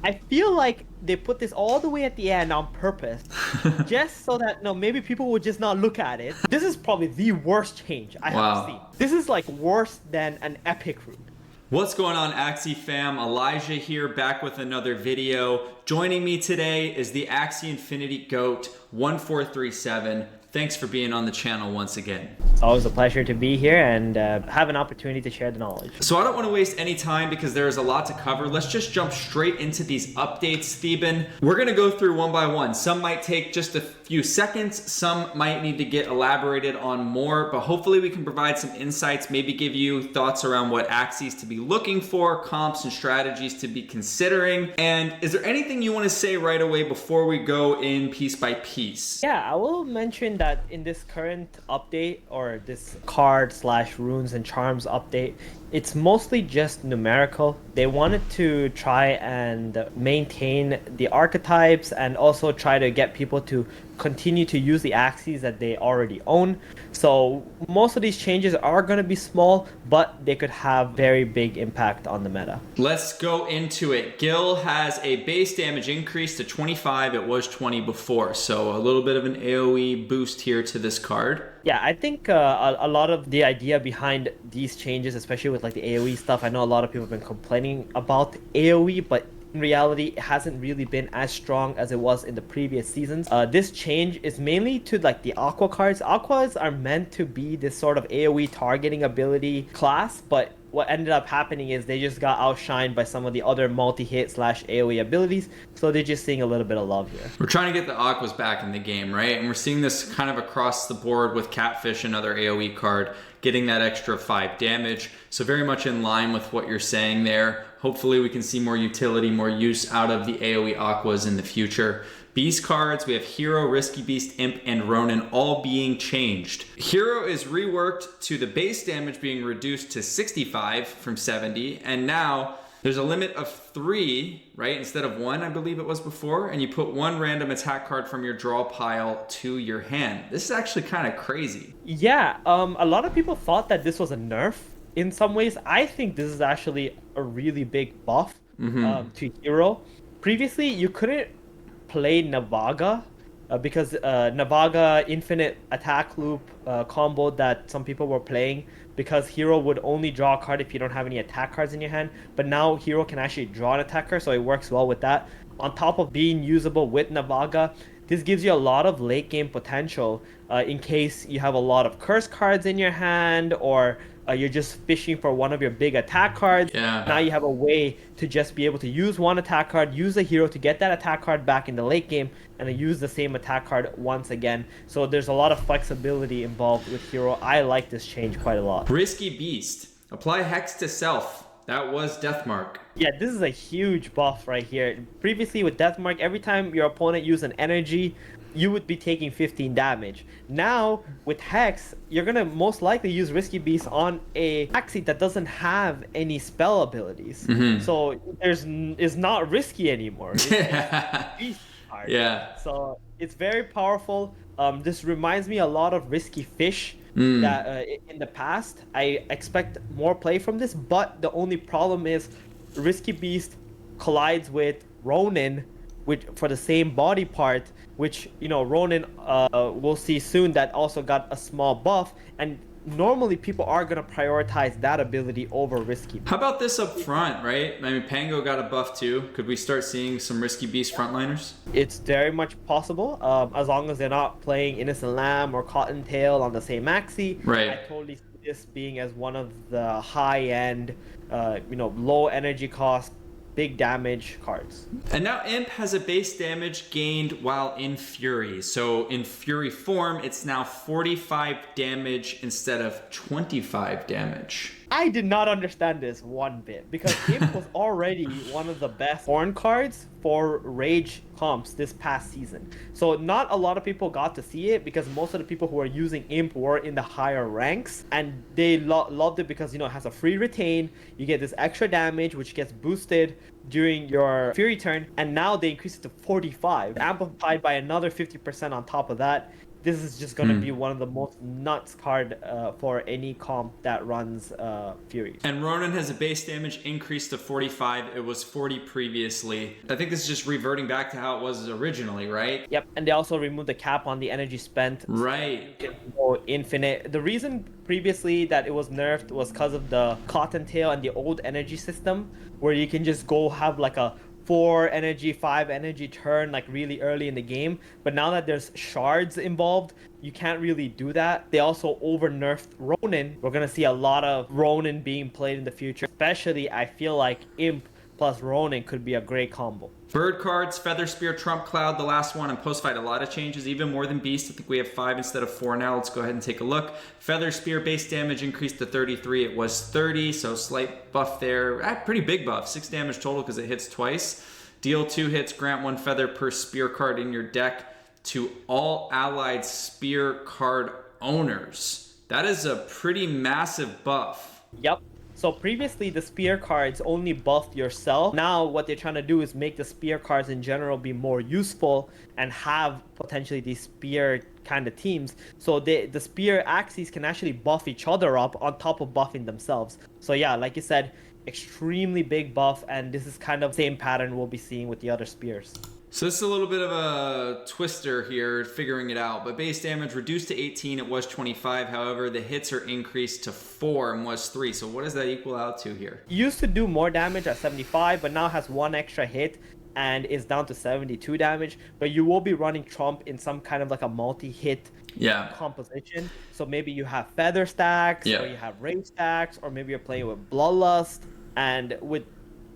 I feel like they put this all the way at the end on purpose, just so that maybe people would just not look at it. This is probably the worst change I have seen. Wow. This is like worse than an epic rune. What's going on, Axie fam? Elijah here, back with another video. Joining me today is the Axie Infinity Goat 1437. Thanks for being on the channel once again. It's always a pleasure to be here and have an opportunity to share the knowledge. So I don't want to waste any time because there is a lot to cover. Let's just jump straight into these updates, Theban. We're going to go through one by one. Some might take just a few seconds. Some might need to get elaborated on more, but hopefully we can provide some insights, maybe give you thoughts around what Axies to be looking for, comps and strategies to be considering. And is there anything you want to say right away before we go in piece by piece? Yeah, I will mention that in this current update, or this card / runes and charms update, it's mostly just numerical. They wanted to try and maintain the archetypes and also try to get people to continue to use the Axies that they already own. So most of these changes are going to be small, but they could have very big impact on the meta. Let's go into it. Gil has a base damage increase to 25. It was 20 before, so a little bit of an AoE boost here to this card. Yeah, I think a lot of the idea behind these changes, especially with like the AoE stuff, I know a lot of people have been complaining about AoE, but in reality, it hasn't really been as strong as it was in the previous seasons. This change is mainly to like the Aqua cards. Aquas are meant to be this sort of AoE targeting ability class, but what ended up happening is they just got outshined by some of the other multi-hit / AoE abilities, so they're just seeing a little bit of love here. We're trying to get the Aquas back in the game, right? And we're seeing this kind of across the board with Catfish, another AoE card, getting that extra 5 damage. So very much in line with what you're saying there. Hopefully we can see more utility, more use out of the AoE Aquas in the future. Beast cards, we have Hero, Risky Beast, Imp, and Ronin all being changed. Hero is reworked to the base damage being reduced to 65 from 70, and now there's a limit of 3, right, instead of 1, I believe it was before, and you put 1 random attack card from your draw pile to your hand. This is actually kind of crazy. Yeah, a lot of people thought that this was a nerf in some ways. I think this is actually a really big buff to Hero. Previously, you couldn't play Navaga because Navaga infinite attack loop combo that some people were playing, because Hero would only draw a card if you don't have any attack cards in your hand, but now Hero can actually draw an attack card, so it works well with that. On top of being usable with Navaga, this gives you a lot of late game potential in case you have a lot of curse cards in your hand, or you're just fishing for one of your big attack cards. Yeah. Now you have a way to just be able to use one attack card, use a hero to get that attack card back in the late game, and then use the same attack card once again. So there's a lot of flexibility involved with Hero. I like this change quite a lot. Risky Beast. Apply Hex to self. That was Deathmark. Yeah, this is a huge buff right here. Previously with Deathmark, every time your opponent used an energy, you would be taking 15 damage. Now, with Hex, you're going to most likely use Risky Beast on a Axie that doesn't have any spell abilities. So it's not risky anymore. It's Beast card. Yeah. So it's very powerful. This reminds me a lot of Risky Fish that in the past. I expect more play from this, but the only problem is Risky Beast collides with Ronin, which for the same body part, which, you know, Ronin we'll see soon that also got a small buff, and normally people are going to prioritize that ability over Risky Beast. How about this up front, right? I mean, Pango got a buff too. Could we start seeing some Risky Beast frontliners? It's very much possible, as long as they're not playing Innocent Lamb or Cottontail on the same Axie. Right. I totally see this being as one of the high-end, low energy cost, big damage cards. And now Imp has a base damage gained while in Fury. So in Fury form, it's now 45 damage instead of 25 damage. I did not understand this one bit, because Imp was already one of the best horn cards for Rage comps this past season. So not a lot of people got to see it, because most of the people who are using Imp were in the higher ranks, and they loved it because, you know, it has a free retain, you get this extra damage which gets boosted during your Fury turn, and now they increase it to 45, amplified by another 50% on top of that. this is just going to be one of the most nuts card for any comp that runs Furies. And Ronin has a base damage increase to 45. It was 40 previously. I think this is just reverting back to how it was originally, right? Yep, and they also removed the cap on the energy spent. Right. So you can go infinite. The reason previously that it was nerfed was because of the Cottontail and the old energy system, where you can just go have like a 4 energy, 5 energy turn like really early in the game. But now that there's shards involved, you can't really do that. They also over nerfed Ronin. We're gonna see a lot of Ronin being played in the future. Especially, I feel like Imp plus Ronin could be a great combo. Bird cards, Feather Spear, Trump Cloud, the last one, and post fight, a lot of changes, even more than Beast. I think we have 5 instead of 4 now. Let's go ahead and take a look. Feather Spear base damage increased to 33. It was 30, so slight buff there. Pretty big buff, 6 damage total because it hits twice. Deal 2 hits, grant 1 feather per spear card in your deck to all allied spear card owners. That is a pretty massive buff. Yep. So previously the spear cards only buffed yourself. Now what they're trying to do is make the spear cards in general be more useful and have potentially these spear kind of teams. So the spear Axies can actually buff each other up on top of buffing themselves. So yeah, like you said, extremely big buff, and this is kind of the same pattern we'll be seeing with the other spears. So this is a little bit of a twister here, figuring it out. But base damage reduced to 18, it was 25. However, the hits are increased to 4 and was 3. So what does that equal out to here? Used to do more damage at 75, but now has 1 extra hit and is down to 72 damage. But you will be running Trump in some kind of like a multi-hit composition. So maybe you have feather stacks, or you have rage stacks, or maybe you're playing with bloodlust. And with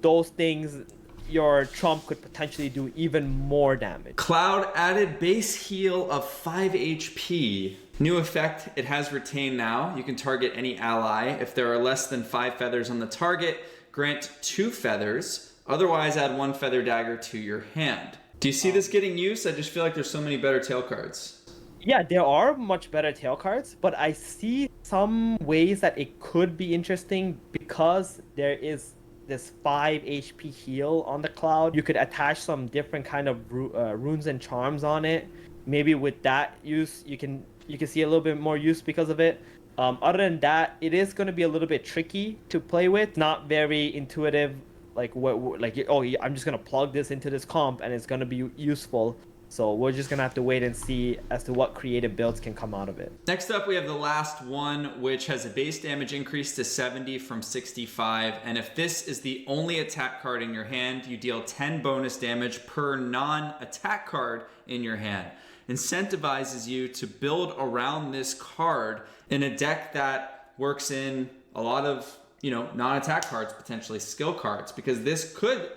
those things, your Trump could potentially do even more damage. Cloud added base heal of 5 HP. New effect, it has retained now. You can target any ally. If there are less than 5 feathers on the target, grant 2 feathers. Otherwise, add 1 feather dagger to your hand. Do you see this getting used? I just feel like there's so many better tail cards. Yeah, there are much better tail cards, but I see some ways that it could be interesting because there is this 5 HP heal on the Cloud. You could attach some different kind of runes and charms on it. Maybe with that use, you can see a little bit more use because of it. Other than that, it is going to be a little bit tricky to play with. Not very intuitive. Like I'm just going to plug this into this comp and it's going to be useful. So we're just going to have to wait and see as to what creative builds can come out of it. Next up, we have the last one, which has a base damage increase to 70 from 65. And if this is the only attack card in your hand, you deal 10 bonus damage per non-attack card in your hand. Incentivizes you to build around this card in a deck that works in a lot of, non-attack cards, potentially skill cards, because this could,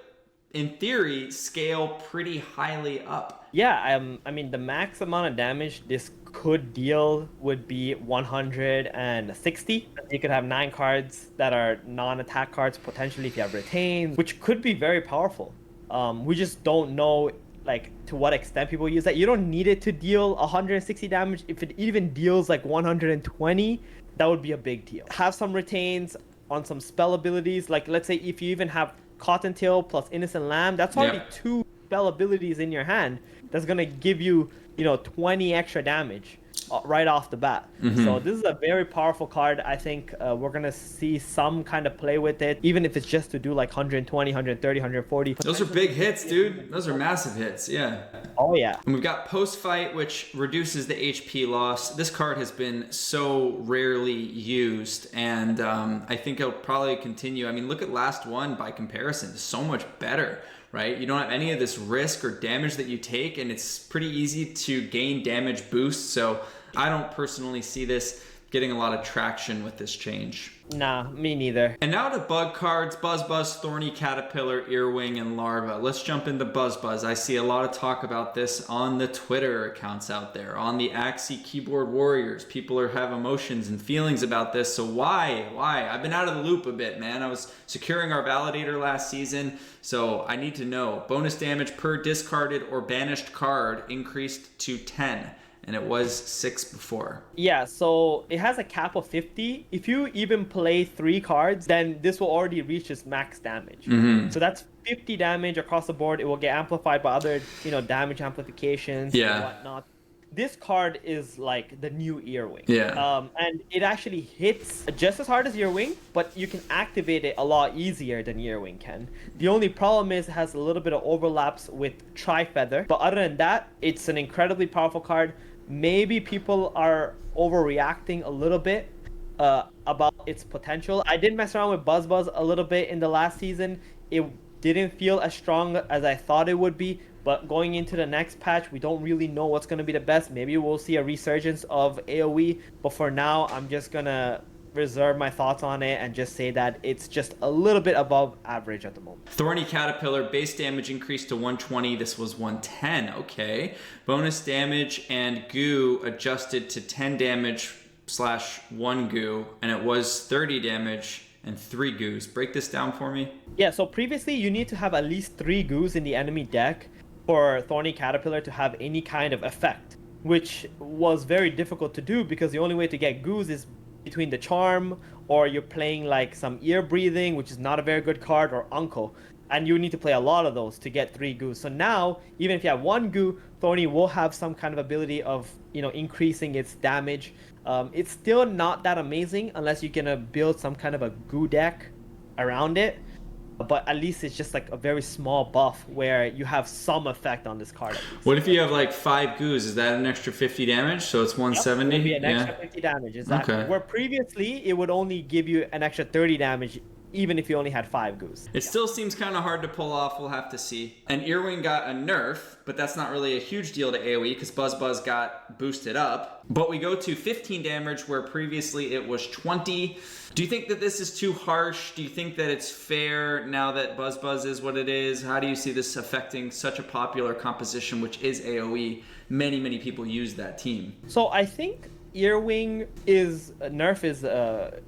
in theory, scale pretty highly up. Yeah, I mean, the max amount of damage this could deal would be 160. You could have 9 cards that are non-attack cards, potentially if you have retains, which could be very powerful. We just don't know, like, to what extent people use that. You don't need it to deal 160 damage. If it even deals, like, 120, that would be a big deal. Have some retains on some spell abilities. Like, let's say if you even have Cottontail plus Innocent Lamb, that's already 2 spell abilities in your hand. That's gonna give you, 20 extra damage right off the bat. So this is a very powerful card. I think we're gonna see some kind of play with it, even if it's just to do like 120, 130, 140. Those are big hits, dude. Those are massive hits. Yeah. Oh yeah. And we've got post fight, which reduces the HP loss. This card has been so rarely used, and I think it'll probably continue. I mean, look at last one by comparison. It's so much better. Right? You don't have any of this risk or damage that you take, and it's pretty easy to gain damage boost. So I don't personally see this getting a lot of traction with this change. Nah, me neither. And now to bug cards, Buzz, Thorny Caterpillar, Earwing, and Larva. Let's jump into Buzz. I see a lot of talk about this on the Twitter accounts out there, on the Axie Keyboard Warriors. People have emotions and feelings about this. So why? I've been out of the loop a bit, man. I was securing our validator last season, so I need to know. Bonus damage per discarded or banished card increased to 10. And it was 6 before. Yeah, so it has a cap of 50. If you even play 3 cards, then this will already reach its max damage. So that's 50 damage across the board. It will get amplified by other, damage amplifications and whatnot. this card is like the new Earwing. Yeah. And it actually hits just as hard as Earwing, but you can activate it a lot easier than Earwing can. The only problem is it has a little bit of overlaps with Tri-Feather, but other than that, it's an incredibly powerful card. Maybe people are overreacting a little bit about its potential. I did mess around with Buzz a little bit in the last season. It didn't feel as strong as I thought it would be, but going into the next patch, we don't really know what's going to be the best. Maybe we'll see a resurgence of AoE, but for now, I'm just going to reserve my thoughts on it and just say that it's just a little bit above average at the moment. Thorny Caterpillar, base damage increased to 120. This was 110. Okay. Bonus damage and goo adjusted to 10 damage / 1 goo, and it was 30 damage and 3 goos. Break this down for me. Yeah, so previously you need to have at least 3 goos in the enemy deck for Thorny Caterpillar to have any kind of effect, which was very difficult to do because the only way to get goos is between the charm, or you're playing like some ear breathing, which is not a very good card, or uncle, and you need to play a lot of those to get 3 goos. So now, even if you have 1 goo, Thorny will have some kind of ability of, you know, increasing its damage. It's still not that amazing unless you're gonna build some kind of a goo deck around it, but at least it's just like a very small buff where you have some effect on this card. What if you have like 5 goos? Is that an extra 50 damage? So it's 170? Yep, it'll be an extra 50 damage, exactly. Okay. Where previously it would only give you an extra 30 damage even if you only had 5 goos. It still seems kind of hard to pull off. We'll have to see. And Earwing got a nerf, but that's not really a huge deal to AoE because Buzz got boosted up. But we go to 15 damage where previously it was 20. Do you think that this is too harsh? Do you think that it's fair now that Buzz is what it is? How do you see this affecting such a popular composition, which is AoE? Many people use that team. So I think Earwing nerf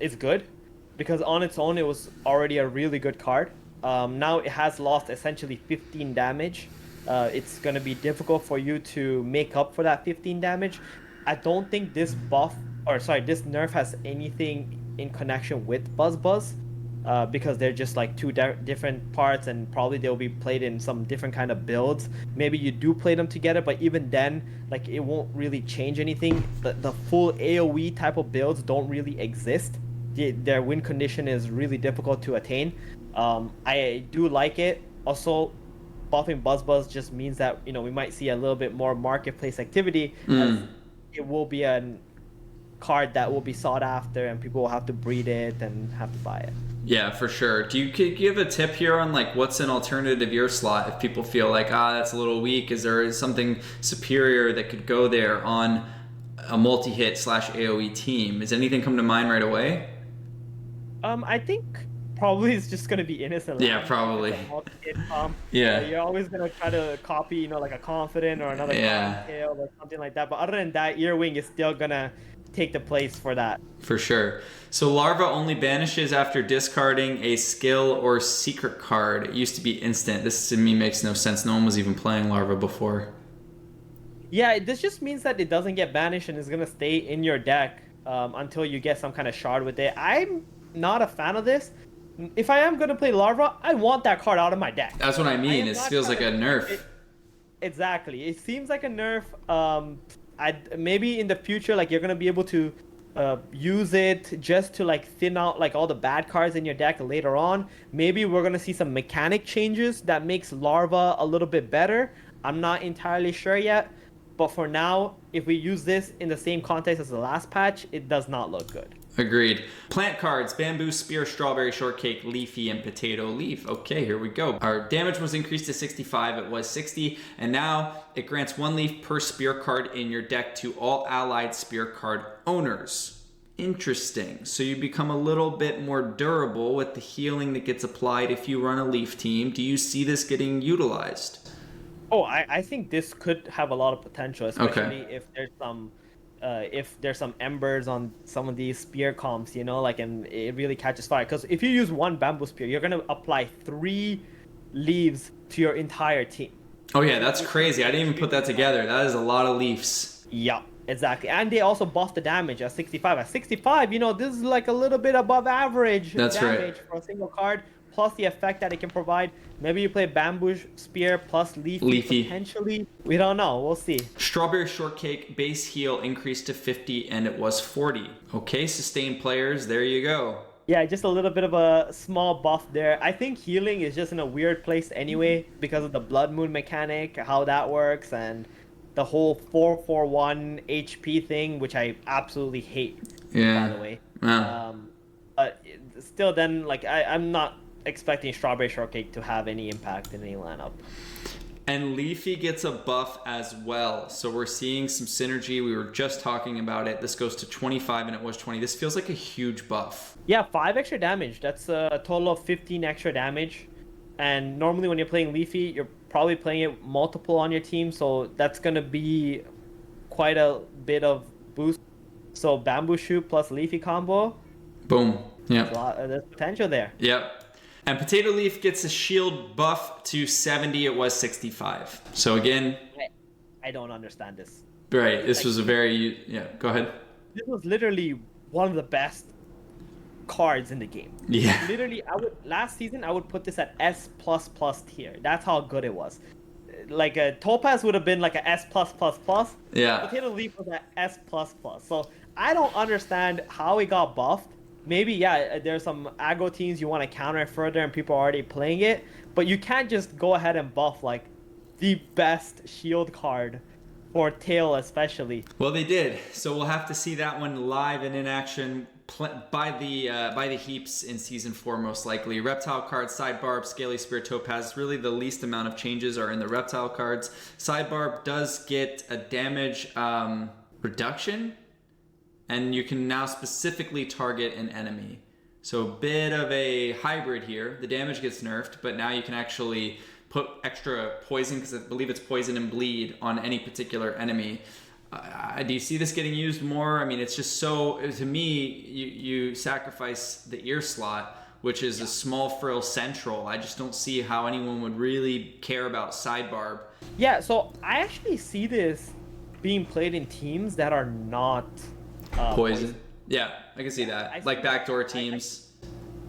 is good, because on its own it was already a really good card. Now it has lost essentially 15 damage. It's going to be difficult for you to make up for that 15 damage. I don't think this this nerf has anything in connection with Buzz, because they're just like two different parts, and probably they'll be played in some different kind of builds. Maybe you do play them together, but even then, like, it won't really change anything. The full AoE type of builds don't really exist. Their win condition is really difficult to attain. I do like it. Also, buffing Buzz just means that, you know, we might see a little bit more marketplace activity, as it will be a card that will be sought after, and people will have to breed it and have to buy it. Yeah, for sure. Do you give a tip here on like what's an alternative ear slot if people feel like, that's a little weak? Is there something superior that could go there on a multi-hit / AoE team? Does anything come to mind right away? I think probably it's just gonna be Innocent Lamb. Yeah, probably. Yeah, you're always gonna try to copy, you know, like a Confident or another Tail or something like that. But other than that, Earwing is still gonna take the place for that. For sure. So Larva only banishes after discarding a skill or secret card. It used to be instant. This to me makes no sense. No one was even playing Larva before. Yeah, this just means that it doesn't get banished and is gonna stay in your deck until you get some kind of shard with it. I'm not a fan of this. If I am going to play Larva, I want that card out of my deck. That's what I mean. It feels like a nerf. Exactly. It seems like a nerf. Maybe in the future, like, you're going to be able to use it just to like thin out like all the bad cards in your deck later on. Maybe we're going to see some mechanic changes that makes Larva a little bit better. I'm not entirely sure yet. But for now, if we use this in the same context as the last patch, it does not look good. Agreed. Plant cards: Bamboo, Spear, Strawberry, Shortcake, Leafy, and Potato Leaf. Okay, here we go. Our damage was increased to 65. It was 60. And now it grants 1 leaf per Spear card in your deck to all allied Spear card owners. Interesting. So you become a little bit more durable with the healing that gets applied if you run a Leaf team. Do you see this getting utilized? Oh, I think this could have a lot of potential, especially if there's some embers on some of these spear comps, you know, like, and it really catches fire. Because if you use 1 bamboo spear, you're gonna apply 3 leaves to your entire team. Oh yeah, that's crazy. I didn't even put that together. That is a lot of leaves. Yeah, exactly. And they also buff the damage at 65. At 65, you know, this is like a little bit above average damage for a single card. plus the effect that it can provide. Maybe you play Bamboo Spear plus Leafy. Potentially. We don't know. We'll see. Strawberry Shortcake base heal increased to 50 and it was 40. Okay, sustained players, there you go. Yeah, just a little bit of a small buff there. I think healing is just in a weird place anyway because of the Blood Moon mechanic, how that works, and the whole 441 HP thing, which I absolutely hate, by the way. But still then, like, I'm not expecting Strawberry Shortcake to have any impact in any lineup. And Leafy gets a buff as well. So we're seeing some synergy. We were just talking about it. This goes to 25 and it was 20. This feels like a huge buff. Yeah, 5 extra damage. That's a total of 15 extra damage. And normally when you're playing Leafy, you're probably playing it multiple on your team. So that's going to be quite a bit of boost. So Bamboo Shoot plus Leafy combo. Boom. Yeah. There's potential there. Yep. And Potato Leaf gets a shield buff to 70. It was 65. So again, I don't understand this. Right. This was a very, go ahead. This was literally one of the best cards in the game. Yeah. Literally, last season I would put this at S++ tier. That's how good it was. Like a Topaz would have been like a S+++. Yeah. Potato Leaf was at S++. So I don't understand how it got buffed. Maybe, there's some aggro teams you want to counter it further and people are already playing it, but you can't just go ahead and buff like the best shield card for Tail especially. Well, they did. So we'll have to see that one live and in action by the heaps in Season 4 most likely. Reptile cards, Sidebarb, Scaly Spear, Topaz. Really the least amount of changes are in the Reptile cards. Sidebarb does get a damage reduction. And you can now specifically target an enemy. So a bit of a hybrid here. The damage gets nerfed, but now you can actually put extra poison, because I believe it's poison and bleed, on any particular enemy. Do you see this getting used more? I mean, it's just so, to me, you sacrifice the ear slot, which is a small frill central. I just don't see how anyone would really care about Sidebarb. Yeah, so I actually see this being played in teams that are not... Poison. Yeah, I can see that. Like backdoor teams.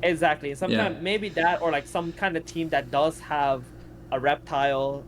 Exactly. Sometimes maybe that, or like some kind of team that does have a reptile,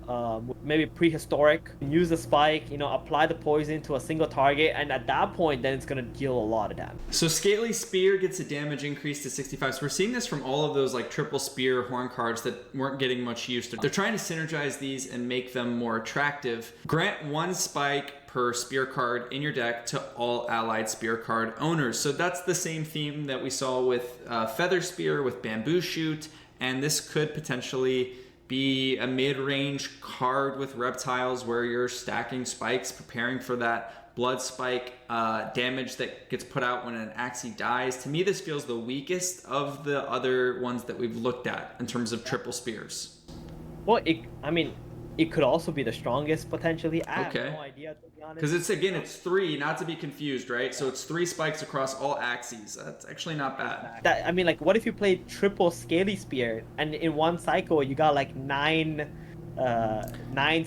maybe prehistoric, use the spike, apply the poison to a single target, and at that point, then it's going to deal a lot of damage. So Scaly Spear gets a damage increase to 65. So we're seeing this from all of those like triple spear horn cards that weren't getting much use. They're trying to synergize these and make them more attractive. Grant 1 spike per spear card in your deck to all allied spear card owners. So that's the same theme that we saw with Feather Spear, with Bamboo Shoot, and this could potentially be a mid-range card with reptiles where you're stacking spikes, preparing for that blood spike damage that gets put out when an Axie dies. To me, this feels the weakest of the other ones that we've looked at in terms of triple spears. Well, it could also be the strongest potentially. I have no idea, to be honest. Because it's 3, not to be confused, right? So it's 3 spikes across all Axies. That's actually not bad. What if you played triple Scaly Spear and in one cycle you got like 9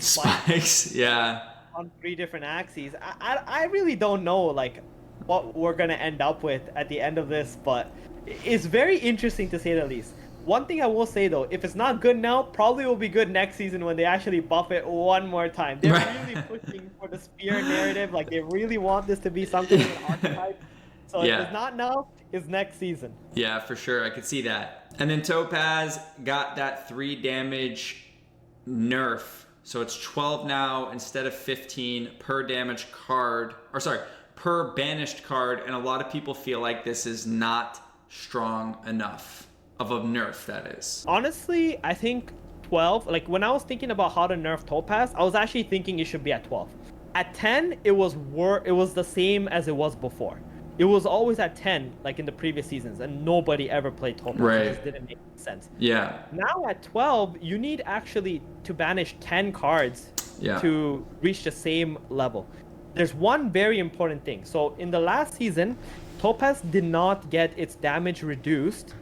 spikes? Yeah. On 3 different Axies. I really don't know like what we're gonna end up with at the end of this, but it's very interesting to say the least. One thing I will say though, if it's not good now, probably will be good next season when they actually buff it one more time. They're really pushing for the spear narrative. Like they really want this to be something of an archetype. So if it's not now, it's next season. Yeah, for sure. I could see that. And then Topaz got that 3 damage nerf. So it's 12 now instead of 15 per damage card. Per banished card. And a lot of people feel like this is not strong enough. Of a nerf, that is. Honestly, I think 12, like when I was thinking about how to nerf Topaz, I was actually thinking it should be at 12. At 10, it was the same as it was before. It was always at 10, like in the previous seasons, and nobody ever played Topaz. Right. It just didn't make sense. Yeah. Now at 12, you need actually to banish 10 cards to reach the same level. There's one very important thing. So in the last season, Topaz did not get its damage reduced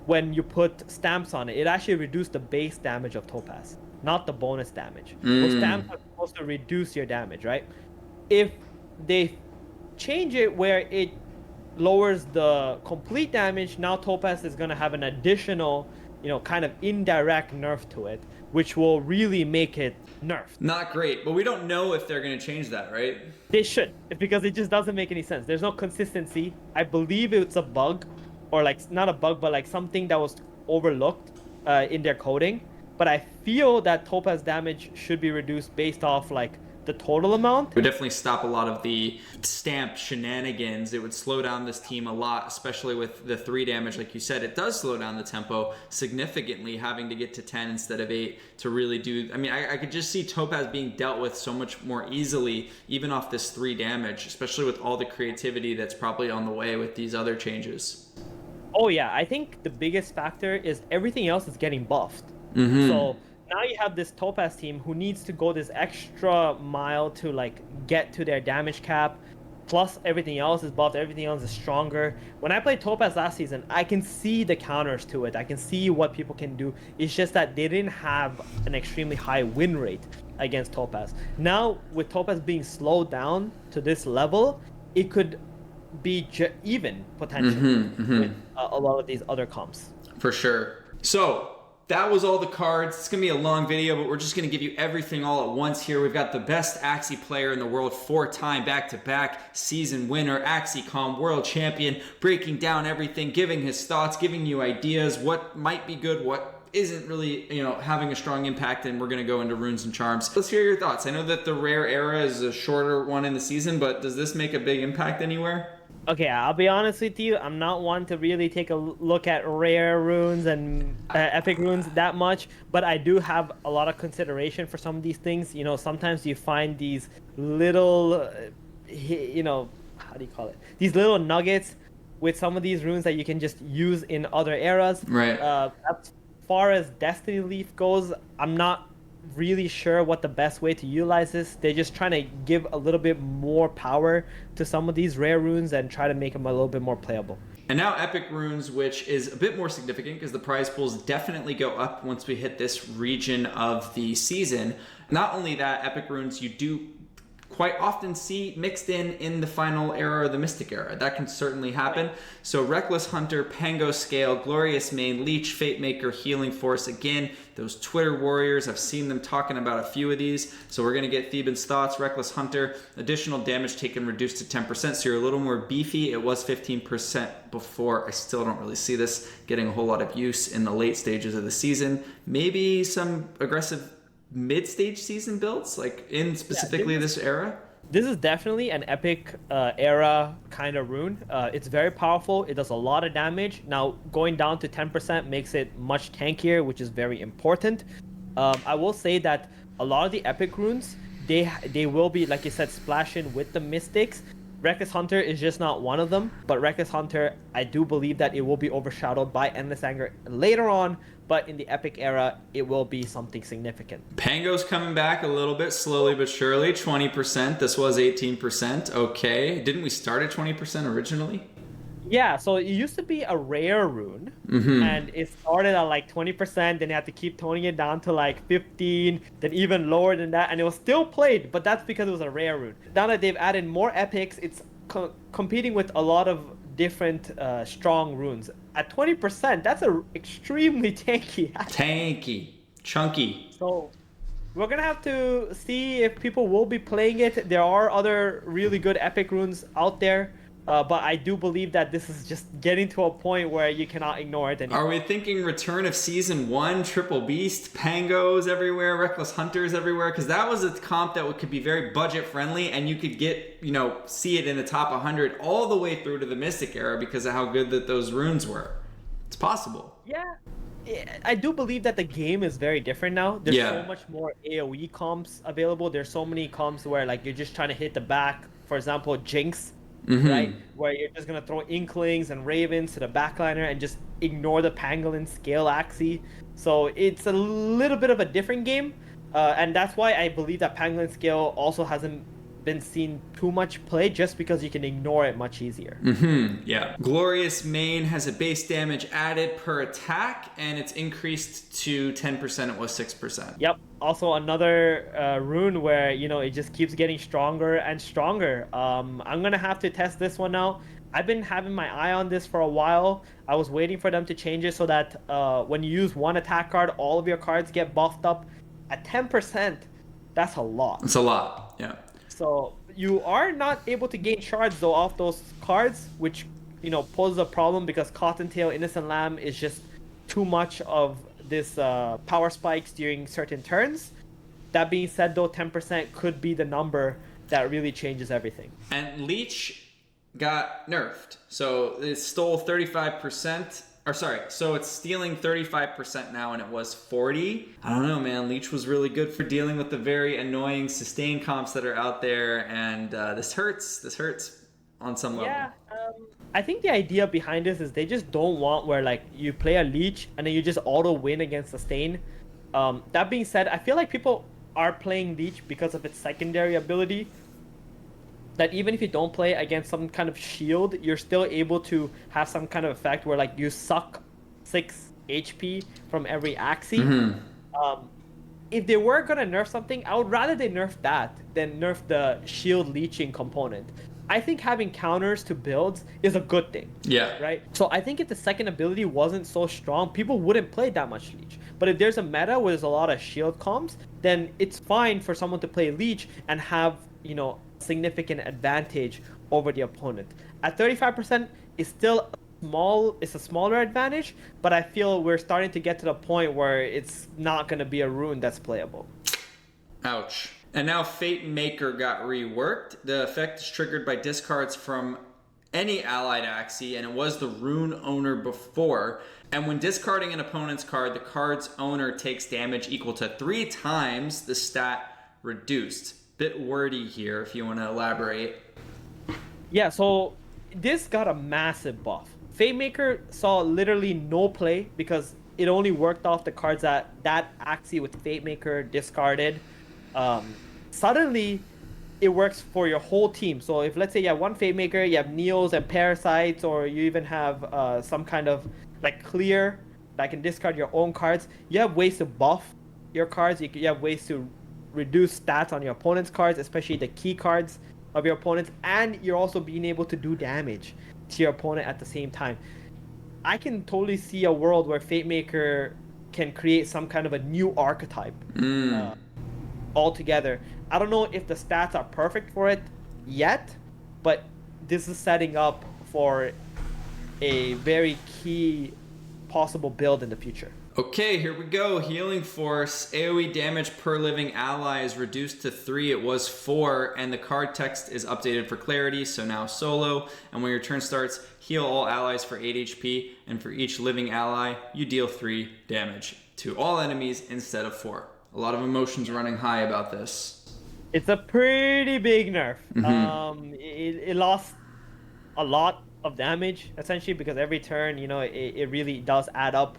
when you put stamps on it. It actually reduced the base damage of Topaz, not the bonus damage. Those stamps are supposed to reduce your damage, right? If they change it where it lowers the complete damage, now Topaz is going to have an additional kind of indirect nerf to it, which will really make it nerfed. Not great, but we don't know if they're going to change that, right? They should, because it just doesn't make any sense. There's no consistency. I believe it's a bug, or like not a bug, but like something that was overlooked in their coding. But I feel that Topaz damage should be reduced based off like the total amount. It would definitely stop a lot of the stamp shenanigans. It would slow down this team a lot, especially with the 3 damage. Like you said, it does slow down the tempo significantly, having to get to 10 instead of 8 to really do. I mean, I could just see Topaz being dealt with so much more easily, even off this 3 damage, especially with all the creativity that's probably on the way with these other changes. Oh yeah, I think the biggest factor is everything else is getting buffed. Mm-hmm. So now you have this Topaz team who needs to go this extra mile to like get to their damage cap. Plus everything else is buffed, everything else is stronger. When I played Topaz last season, I can see the counters to it. I can see what people can do. It's just that they didn't have an extremely high win rate against Topaz. Now with Topaz being slowed down to this level, it could be even potentially with a lot of these other comps. For sure. So that was all the cards. It's going to be a long video, but we're just going to give you everything all at once here. We've got the best Axie player in the world, 4-time back-to-back season winner, AxieCom world champion, breaking down everything, giving his thoughts, giving you ideas, what might be good, what isn't really, having a strong impact, and we're going to go into runes and charms. Let's hear your thoughts. I know that the rare era is a shorter one in the season, but does this make a big impact anywhere? Okay, I'll be honest with you. I'm not one to really take a look at rare runes and epic runes that much, but I do have a lot of consideration for some of these things. Sometimes you find these little, how do you call it? These little nuggets with some of these runes that you can just use in other eras. Right. As far as Destiny Leaf goes, I'm not really sure what the best way to utilize this. They're just trying to give a little bit more power to some of these rare runes and try to make them a little bit more playable. And now epic runes, which is a bit more significant because the prize pools definitely go up once we hit this region of the season. Not only that, epic runes you do quite often see mixed in the final era or the mystic era. That can certainly happen. So Reckless Hunter, Pango Scale, Glorious Mane, Leech, Fate Maker, Healing Force. Again, those Twitter warriors, I've seen them talking about a few of these. So we're going to get Theban's thoughts. Reckless Hunter, additional damage taken reduced to 10%. So you're a little more beefy. It was 15% before. I still don't really see this getting a whole lot of use in the late stages of the season. Maybe some aggressive mid-stage season builds, like in specifically this era? This is definitely an epic era kind of rune. It's very powerful. It does a lot of damage. Now, going down to 10% makes it much tankier, which is very important. I will say that a lot of the epic runes, they will be, like you said, splashing with the mystics. Reckless Hunter is just not one of them, but Reckless Hunter, I do believe that it will be overshadowed by Endless Anger later on, but in the epic era, it will be something significant. Pango's coming back a little bit, slowly but surely, 20%. This was 18%. Okay. Didn't we start at 20% originally? Yeah, so it used to be a rare rune, and it started at like 20%, then you had to keep toning it down to like 15, then even lower than that, and it was still played, but that's because it was a rare rune. Now that they've added more epics, it's competing with a lot of different strong runes. At 20%, that's extremely tanky. Tanky. Chunky. So we're gonna have to see if people will be playing it. There are other really good epic runes out there. But I do believe that this is just getting to a point where you cannot ignore it anymore. Are we thinking return of Season 1, Triple Beast, Pangos everywhere, Reckless Hunters everywhere? Because that was a comp that could be very budget friendly, and you could get, see it in the top 100 all the way through to the Mystic era because of how good that those runes were. It's possible. Yeah. I do believe that the game is very different now. There's so much more AoE comps available. There's so many comps where like you're just trying to hit the back. For example, Jinx. Right, where you're just gonna throw Inklings and Ravens to the backliner and just ignore the Pangolin scale Axie. So it's a little bit of a different game, and that's why I believe that Pangolin scale also hasn't been seen too much play, just because you can ignore it much easier. Yeah. Glorious Mane has a base damage added per attack, and it's increased to 10%. It was 6%. Yep. Also another rune where it just keeps getting stronger and stronger. I'm gonna have to test this one out. I've been having my eye on this for a while. I was waiting for them to change it so that when you use one attack card, all of your cards get buffed up. At 10%, that's a lot. It's a lot, yeah. So you are not able to gain shards though off those cards, which poses a problem because Cottontail, Innocent Lamb is just too much of this power spikes during certain turns. That being said, though, 10% could be the number that really changes everything. And Leech got nerfed, so it stole 35%. Or sorry, so it's stealing 35% now, and it was 40. I don't know, man. Leech was really good for dealing with the very annoying sustain comps that are out there, and this hurts. This hurts on some level. Yeah, I think the idea behind this is they just don't want where like you play a Leech and then you just auto win against sustain. That being said, I feel like people are playing Leech because of its secondary ability. That even if you don't play against some kind of shield, you're still able to have some kind of effect where like you suck 6 HP from every Axie. Mm-hmm. If they were gonna nerf something, I would rather they nerf that than nerf the shield leeching component. I think having counters to builds is a good thing. Yeah. Right? So I think if the second ability wasn't so strong, people wouldn't play that much Leech. But if there's a meta where there's a lot of shield comps, then it's fine for someone to play Leech and have, significant advantage over the opponent. At 35%, it's still it's a smaller advantage, but I feel we're starting to get to the point where it's not going to be a rune that's playable. Ouch. And now Fate Maker got reworked. The effect is triggered by discards from any allied Axie, and it was the rune owner before. And when discarding an opponent's card, the card's owner takes damage equal to 3 times the stat reduced. Bit wordy here if you want to elaborate. Yeah, so this got a massive buff. Fate Maker saw literally no play because it only worked off the cards that Axie with Fate Maker discarded. Suddenly, it works for your whole team. So if let's say you have one Fate Maker, you have Neos and Parasites, or you even have some kind of like clear that can discard your own cards, you have ways to buff your cards. You have ways to reduce stats on your opponent's cards, especially the key cards of your opponents, and you're also being able to do damage to your opponent at the same time. I can totally see a world where Fate Maker can create some kind of a new archetype altogether. I don't know if the stats are perfect for it yet, but this is setting up for a very key possible build in the future. Okay, here we go. Healing Force. AoE damage per living ally is reduced to 3. It was 4, and the card text is updated for clarity, so now solo. And when your turn starts, heal all allies for 8 HP, and for each living ally, you deal 3 damage to all enemies instead of 4. A lot of emotions running high about this. It's a pretty big nerf. Mm-hmm. It lost a lot of damage, essentially, because every turn, it really does add up.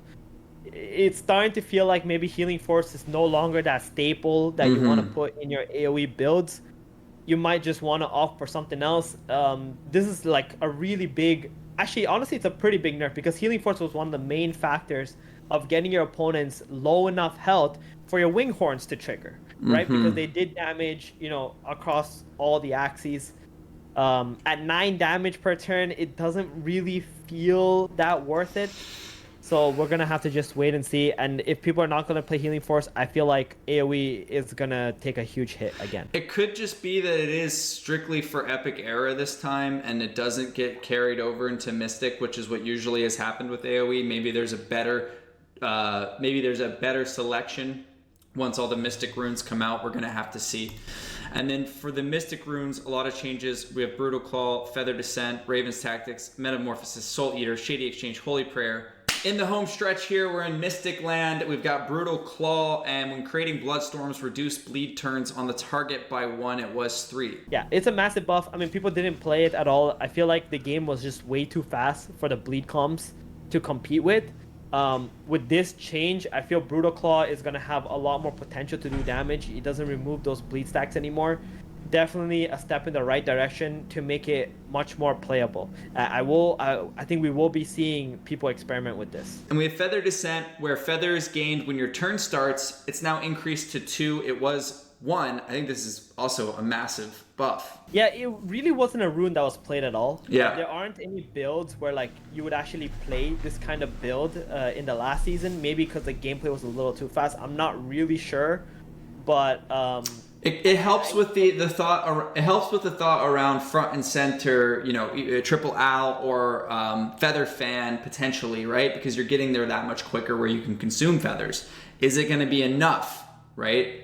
It's starting to feel like maybe Healing Force is no longer that staple that you want to put in your AoE builds. You might just want to opt for something else. This is like a really big... Actually, honestly, it's a pretty big nerf because Healing Force was one of the main factors of getting your opponents low enough health for your Wing Horns to trigger, right? Because they did damage, across all the Axies. At 9 damage per turn, it doesn't really feel that worth it. So we're going to have to just wait and see. And if people are not going to play Healing Force, I feel like AoE is going to take a huge hit again. It could just be that it is strictly for Epic Era this time, and it doesn't get carried over into Mystic, which is what usually has happened with AoE. Maybe there's a better selection once all the Mystic runes come out. We're going to have to see. And then for the Mystic runes, a lot of changes. We have Brutal Claw, Feather Descent, Raven's Tactics, Metamorphosis, Soul Eater, Shady Exchange, Holy Prayer. In the home stretch here, we're in Mystic Land. We've got Brutal Claw, and when creating Bloodstorms, reduce bleed turns on the target by 1. It was 3. Yeah, it's a massive buff. I mean, people didn't play it at all. I feel like the game was just way too fast for the bleed comps to compete with. With this change, I feel Brutal Claw is going to have a lot more potential to do damage. It doesn't remove those bleed stacks anymore. Definitely a step in the right direction to make it much more playable. I think we will be seeing people experiment with this. And we have Feather Descent, where Feather is gained when your turn starts. It's now increased to 2. It was one, I think this is also a massive buff. Yeah, it really wasn't a rune that was played at all. Yeah. There aren't any builds where like you would actually play this kind of build in the last season. Maybe because the gameplay was a little too fast. I'm not really sure, but it helps with the thought. It helps with the thought around front and center. You know, triple owl or feather fan potentially, right? Because you're getting there that much quicker where you can consume feathers. Is it going to be enough, right?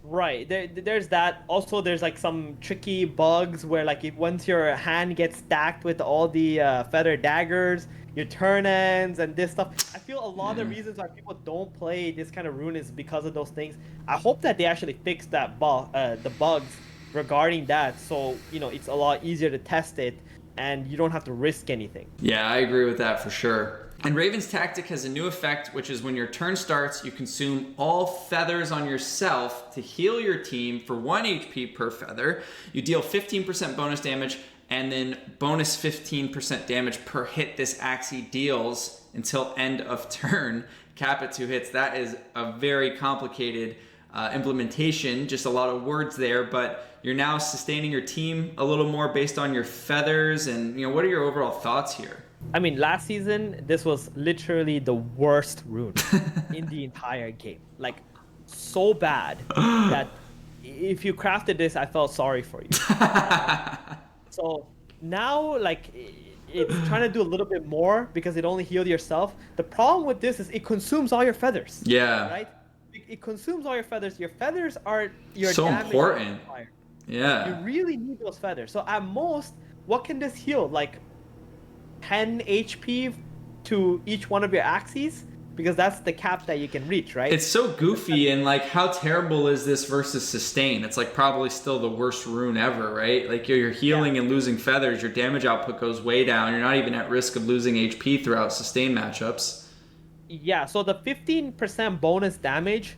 Right. There's that. Also, there's like some tricky bugs where like once your hand gets stacked with all the feather daggers, your turn ends and this stuff. I feel a lot of the reasons why people don't play this kind of rune is because of those things. I hope that they actually fix that the bugs regarding that, so you know it's a lot easier to test it and you don't have to risk anything. Yeah, I agree with that for sure. And Raven's Tactic has a new effect, which is when your turn starts, you consume all feathers on yourself to heal your team for 1 HP per feather. You deal 15% bonus damage, and then bonus 15% damage per hit this Axie deals until end of turn. Cap at 2 hits. That is a very complicated implementation, just a lot of words there, but you're now sustaining your team a little more based on your feathers. And you know, what are your overall thoughts here? I mean, last season, this was literally the worst rune in the entire game. Like, so bad that if you crafted this, I felt sorry for you. So now, like, it's trying to do a little bit more because it only healed yourself. The problem with this is it consumes all your feathers. Yeah. Right? It consumes all your feathers. Your feathers are your so damage important. multiplier. Yeah. You really need those feathers. So at most, what can this heal? Like 10 HP to each one of your Axies, because that's the cap that you can reach, right? It's so goofy, and like, how terrible is this versus sustain? It's like probably still the worst rune ever, right? Like you're healing and losing feathers, your damage output goes way down. You're not even at risk of losing HP throughout sustain matchups. Yeah, so the 15% bonus damage,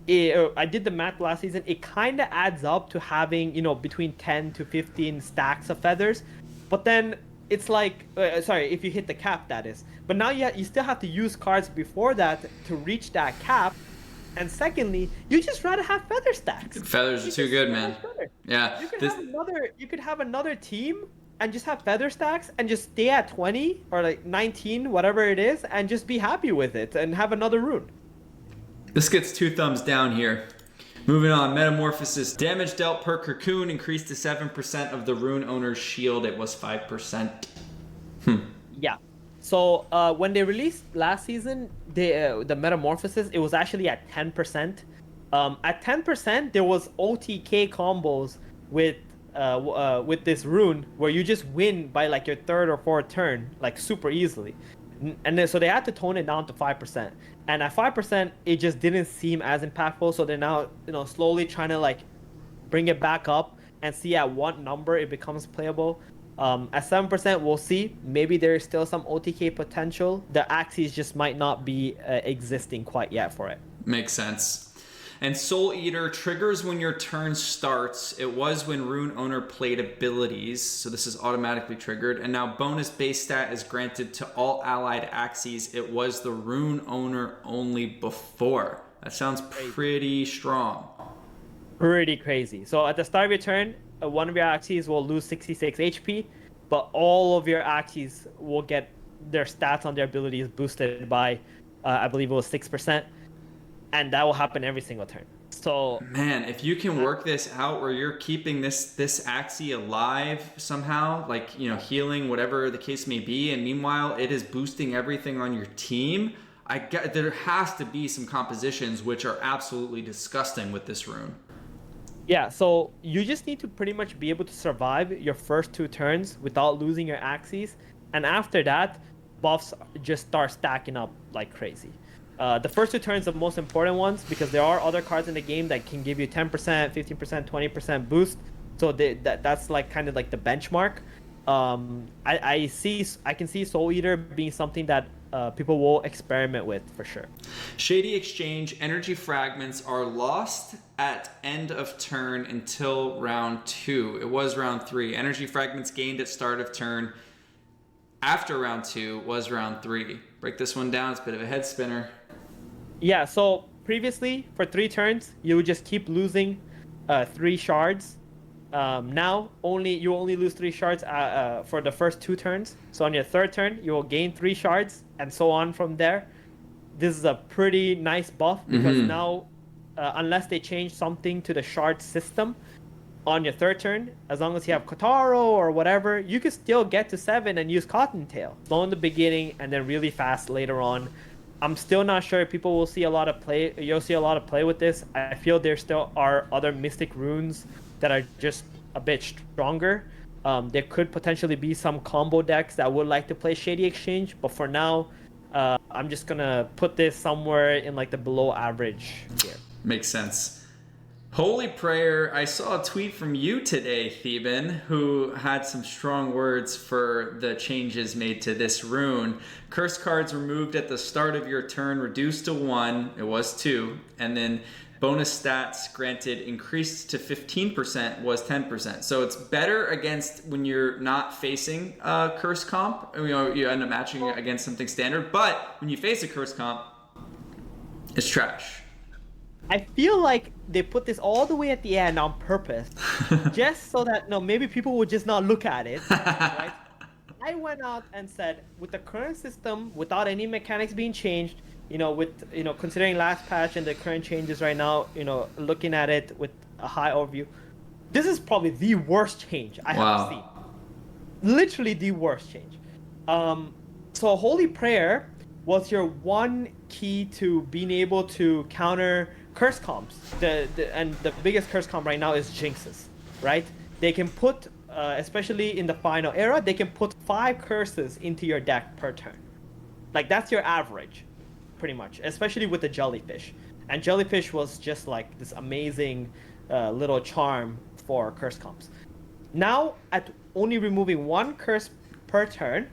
I did the math last season, it kind of adds up to having, you know, between 10 to 15 stacks of feathers. But then it's like, sorry, if you hit the cap, that is. But now you still have to use cards before that to reach that cap. And secondly, you just rather have feather stacks. Feathers are too good, man. Yeah. You could have another team and just have feather stacks and just stay at 20 or like 19, whatever it is, and just be happy with it and have another rune. This gets 2 thumbs down here. Moving on, Metamorphosis. Damage dealt per cocoon increased to 7% of the rune owner's shield. It was 5%. Yeah. So when they released last season, the Metamorphosis, it was actually at 10%. At 10%, there was OTK combos with this rune where you just win by like your 3rd or 4th turn, like super easily. And then so they had to tone it down to 5%. And at 5%, it just didn't seem as impactful. So they're now, you know, slowly trying to like bring it back up and see at what number it becomes playable. At 7%, we'll see. Maybe there is still some OTK potential. The Axies just might not be existing quite yet for it. Makes sense. And Soul Eater triggers when your turn starts. It was when Rune Owner played abilities, so this is automatically triggered. And now bonus base stat is granted to all allied Axies. It was the Rune Owner only before. That sounds pretty strong. Pretty crazy. So at the start of your turn, one of your Axies will lose 66 HP, but all of your Axies will get their stats on their abilities boosted by, I believe it was 6%. And that will happen every single turn. So man, if you can work this out where you're keeping this Axie alive somehow, like, you know, healing, whatever the case may be, and meanwhile it is boosting everything on your team, there has to be some compositions which are absolutely disgusting with this rune. Yeah, so you just need to pretty much be able to survive your first 2 turns without losing your Axies, and after that, buffs just start stacking up like crazy. The first 2 turns are the most important ones because there are other cards in the game that can give you 10%, 15%, 20% boost. So that's like kind of like the benchmark. I can see Soul Eater being something that people will experiment with for sure. Shady Exchange. Energy fragments are lost at end of turn until round 2. It was round 3. Energy fragments gained at start of turn after round 2 was round 3. Break this one down. It's a bit of a head spinner. Yeah, so previously for 3 turns, you would just keep losing 3 shards. Now you only lose 3 shards for the first 2 turns. So on your 3rd turn, you will gain 3 shards, and so on from there. This is a pretty nice buff because now, unless they change something to the shard system, on your 3rd turn, as long as you have Kotaro or whatever, you can still get to 7 and use Cottontail. Slow in the beginning and then really fast later on. I'm still not sure if people will see a lot of play. You'll see a lot of play with this. I feel there still are other Mystic runes that are just a bit stronger. There could potentially be some combo decks that would like to play Shady Exchange, but for now, I'm just gonna put this somewhere in like the below average here. Makes sense. Holy Prayer, I saw a tweet from you today, Theban, who had some strong words for the changes made to this rune. Curse cards removed at the start of your turn reduced to 1, it was 2, and then bonus stats granted increased to 15% was 10%. So it's better against when you're not facing a curse comp. You end up matching against something standard, but when you face a curse comp, it's trash. I feel like they put this all the way at the end on purpose, just so that maybe people would just not look at it. Right? I went out and said, with the current system, without any mechanics being changed, considering last patch and the current changes right now, looking at it with a high overview, this is probably the worst change I have seen. Literally the worst change. So Holy Prayer was your one key to being able to counter curse comps. And the biggest curse comp right now is Jinxes, right? They can put, especially in the final era, they can put 5 curses into your deck per turn. Like, that's your average, pretty much, especially with the Jellyfish. And Jellyfish was just like this amazing little charm for curse comps. Now, at only removing 1 curse per turn,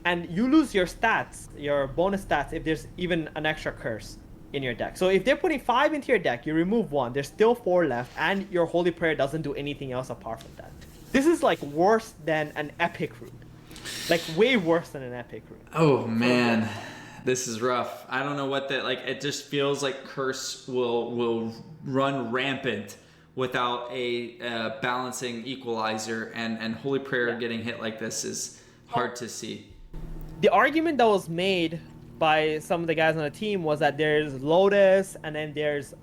and you lose your stats, your bonus stats, if there's even an extra curse in your deck. So if they're putting 5 into your deck, you remove 1, there's still 4 left, and your Holy Prayer doesn't do anything else apart from that. This is like worse than an epic rune. Like way worse than an epic rune. Oh man, this is rough. I don't know what that, like, it just feels like curse will run rampant without a balancing equalizer, and Holy Prayer getting hit like this is hard to see. The argument that was made by some of the guys on the team was that there's Lotus and then there's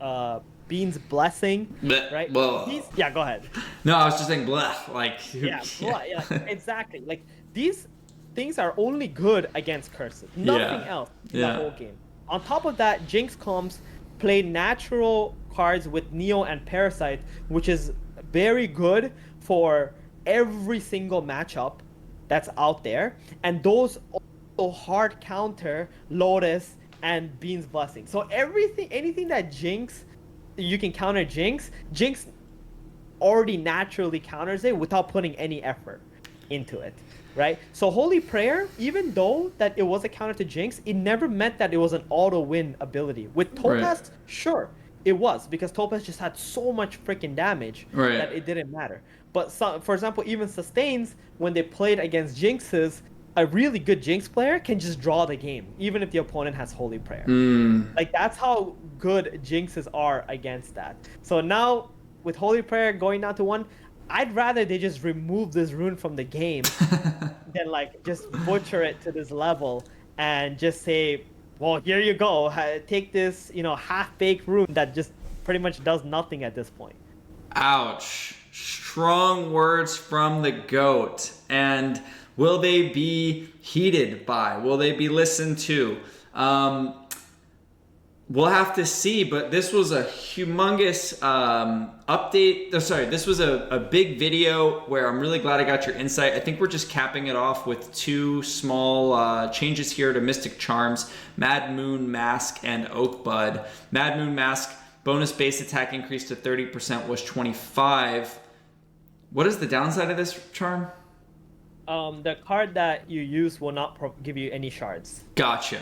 Bean's Blessing, right? Yeah, go ahead. No, I was just saying bleh. Like, yeah, exactly. Like, these things are only good against curses. Nothing else in the whole game. On top of that, Jinx comps play natural cards with Neo and Parasite, which is very good for every single matchup that's out there. And those also hard counter Lotus and Bean's Blessing. So anything that Jinx, you can counter Jinx already naturally counters it without putting any effort into it, right? So Holy Prayer, even though that it was a counter to Jinx, it never meant that it was an auto win ability. With Topaz, sure, it was, because Topaz just had so much freaking damage that it didn't matter. But for example, even Sustains, when they played against Jinxes, a really good Jinx player can just draw the game, even if the opponent has Holy Prayer. Like, that's how good Jinxes are against that. So now, with Holy Prayer going down to 1, I'd rather they just remove this rune from the game than, like, just butcher it to this level and just say, well, here you go, take this, half-baked rune that just pretty much does nothing at this point. Ouch. Strong words from the GOAT. And will they be heeded by? Will they be listened to? We'll have to see, but this was a humongous update. This was a big video where I'm really glad I got your insight. I think we're just capping it off with 2 small changes here to Mystic Charms, Mad Moon Mask and Oak Bud. Mad Moon Mask, bonus base attack increase to 30% was 25. What is the downside of this charm? The card that you use will not give you any shards. Gotcha.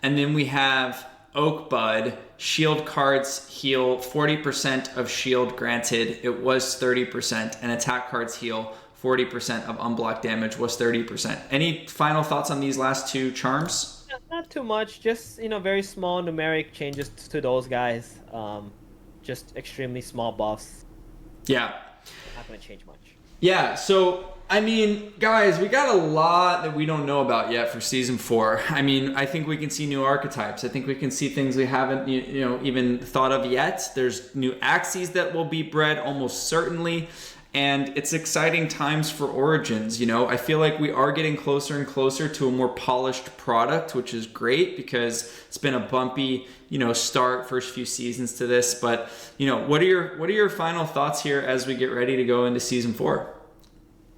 And then we have Oak Bud, shield cards heal 40% of shield granted, it was 30%, and attack cards heal 40% of unblocked damage was 30%. Any final thoughts on these last 2 charms? Not Not too much, just very small numeric changes to those guys. Just extremely small buffs. Yeah. Not gonna change much. Yeah, so I mean, guys, we got a lot that we don't know about yet for season 4. I mean, I think we can see new archetypes. I think we can see things we haven't even thought of yet. There's new Axies that will be bred almost certainly. And it's exciting times for Origins. I feel like we are getting closer and closer to a more polished product, which is great because it's been a bumpy, start first few seasons to this. But what are your final thoughts here as we get ready to go into season 4?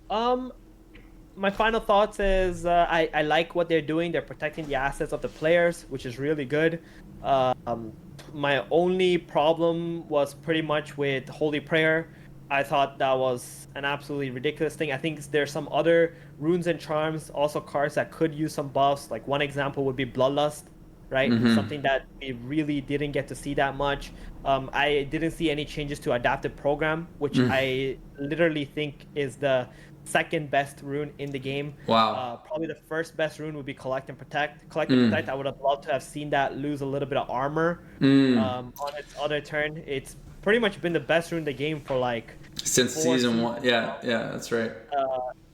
My final thoughts is I like what they're doing. They're protecting the assets of the players, which is really good. My only problem was pretty much with Holy Prayer. I thought that was an absolutely ridiculous thing. I think there's some other runes and charms, also cards that could use some buffs. Like one example would be Bloodlust, right? Mm-hmm. Something that we really didn't get to see that much. I didn't see any changes to Adaptive Program, which I literally think is the second best rune in the game. Wow. Probably the first best rune would be Collect and Protect. Collect and Protect, I would have loved to have seen that lose a little bit of armor on its other turn. It's pretty much been the best rune in the game for since season 1. Yeah, that's right.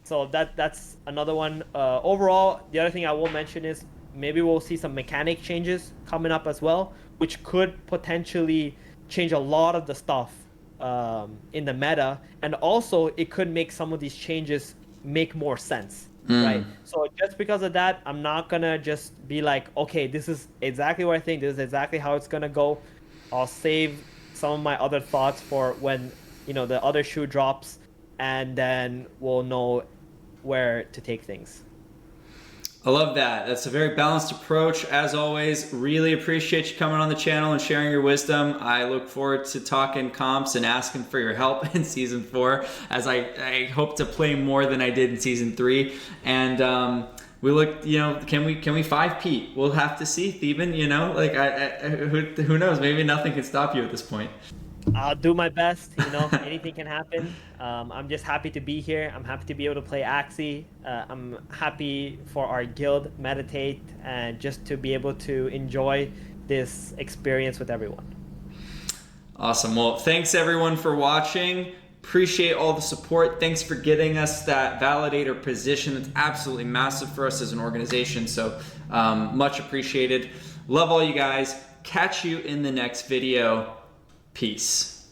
So that's another one. Overall, the other thing I will mention is maybe we'll see some mechanic changes coming up as well, which could potentially change a lot of the stuff in the meta, and also it could make some of these changes make more sense, right? So just because of that, I'm not gonna just be like, okay, this is exactly what I think, this is exactly how it's gonna go. I'll save some of my other thoughts for when the other shoe drops, and then we'll know where to take things. I love that. That's a very balanced approach. As always, really appreciate you coming on the channel and sharing your wisdom. I look forward to talking comps and asking for your help in season 4, as I hope to play more than I did in season 3. And we look, can we 5-peat? We'll have to see, Theban. Who knows? Maybe nothing can stop you at this point. I'll do my best. Anything can happen. I'm just happy to be here. I'm happy to be able to play Axie. I'm happy for our guild, Meditate, and just to be able to enjoy this experience with everyone. Awesome. Well, thanks everyone for watching. Appreciate all the support. Thanks for getting us that validator position. It's absolutely massive for us as an organization. So much appreciated. Love all you guys. Catch you in the next video. Peace.